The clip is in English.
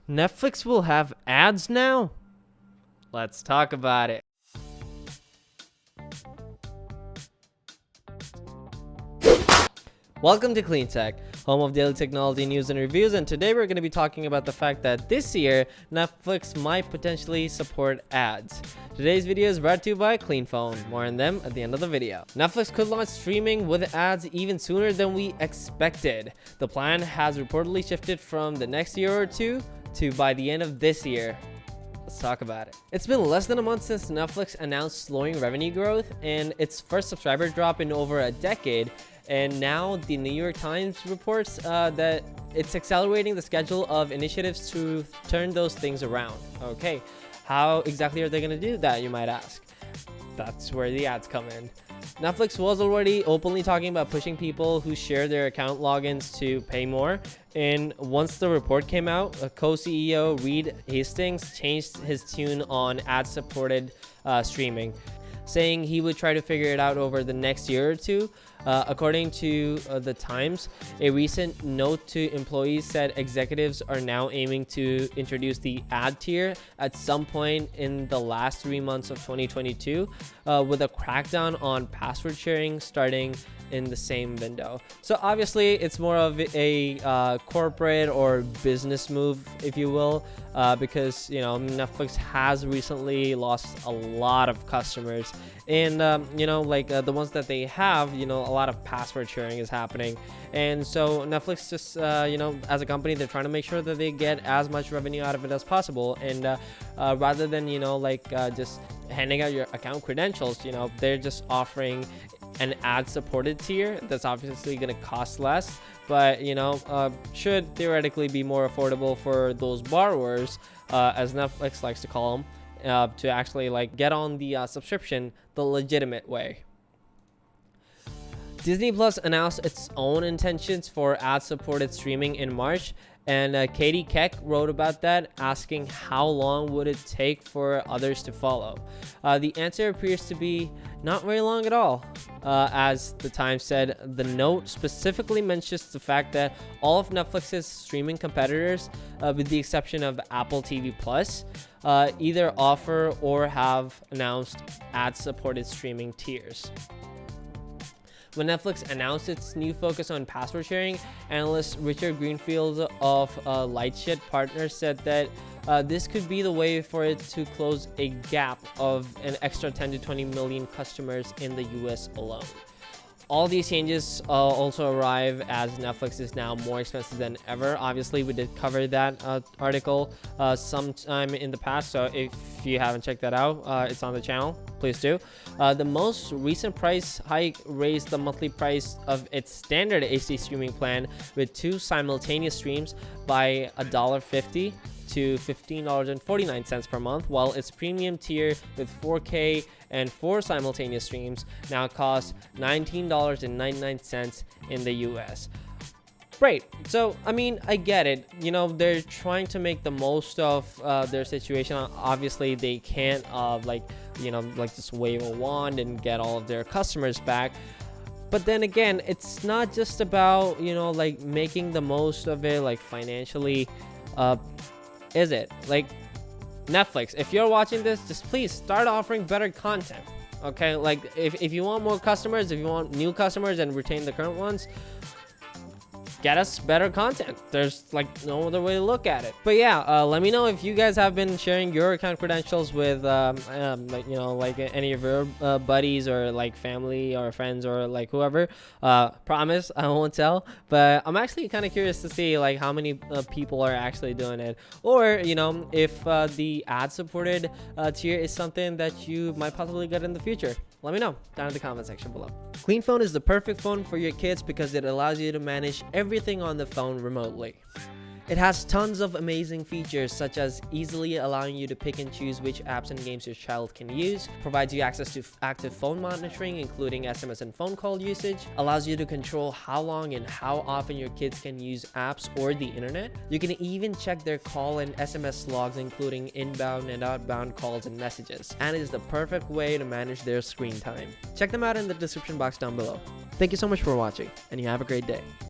Netflix will have ads now? Let's talk about it. Welcome to Clean Tech, home of daily technology news and reviews, and today we're going to be talking about the fact that this year Netflix might potentially support ads. Today's video is brought to you by Clean Phone. More on them at the end of the video. Netflix could launch streaming with ads even sooner than we expected. The plan has reportedly shifted from the next year or two to by the end of this year. Let's talk about it. It's been less than a month since Netflix announced slowing revenue growth and its first subscriber drop in over a decade. And now the New York Times reports that it's accelerating the schedule of initiatives to turn those things around. Okay, how exactly are they going to do that, you might ask? That's where the ads come in. Netflix was already openly talking about pushing people who share their account logins to pay more. And once the report came out, co-CEO Reed Hastings changed his tune on ad-supported streaming, saying he would try to figure it out over the next year or two. According to the Times, a recent note to employees said executives are now aiming to introduce the ad tier at some point in the last 3 months of 2022, with a crackdown on password sharing starting in the same window. So obviously it's more of a corporate or business move, if you will, because Netflix has recently lost a lot of customers, and the ones that they have, a lot of password sharing is happening. And so Netflix just as a company, they're trying to make sure that they get as much revenue out of it as possible, and rather than just handing out your account credentials, they're just offering an ad-supported tier that's obviously going to cost less, but should theoretically be more affordable for those borrowers, as Netflix likes to call them, to actually get on the subscription the legitimate way. Disney Plus announced its own intentions for ad-supported streaming in March, and Catie Keck wrote about that, asking how long would it take for others to follow. The answer appears to be not very long at all. As the Times said, the note specifically mentions the fact that all of Netflix's streaming competitors, with the exception of Apple TV Plus, either offer or have announced ad-supported streaming tiers. When Netflix announced its new focus on password sharing, analyst Richard Greenfield of Lightshed Partners said that this could be the way for it to close a gap of an extra 10 to 20 million customers in the US alone. All these changes also arrive as Netflix is now more expensive than ever. Obviously, we did cover that article sometime in the past, so if you haven't checked that out, it's on the channel. Please do. The most recent price hike raised the monthly price of its standard HD streaming plan with 2 simultaneous streams by $1.50 to $15.49 per month, while its premium tier with 4K and 4 simultaneous streams now costs $19.99 in the US. Great. So, I mean, I get it. They're trying to make the most of their situation. Obviously, they can't just wave a wand and get all of their customers back. But then again, it's not just about, making the most of it, financially, is it? Netflix, if you're watching this, just please start offering better content. Okay, if you want more customers, if you want new customers and retain the current ones, get us better content. There's no other way to look at it. But yeah, let me know if you guys have been sharing your account credentials with any of your buddies or family or friends or whoever. Promise I won't tell, but I'm actually kind of curious to see how many people are actually doing it, or if the ad-supported tier is something that you might possibly get in the future. Let me know down in the comment section below. Clean Phone is the perfect phone for your kids because it allows you to manage everything on the phone remotely. It has tons of amazing features, such as easily allowing you to pick and choose which apps and games your child can use, provides you access to active phone monitoring, including SMS and phone call usage, allows you to control how long and how often your kids can use apps or the internet. You can even check their call and SMS logs, including inbound and outbound calls and messages, and it is the perfect way to manage their screen time. Check them out in the description box down below. Thank you so much for watching, and you have a great day.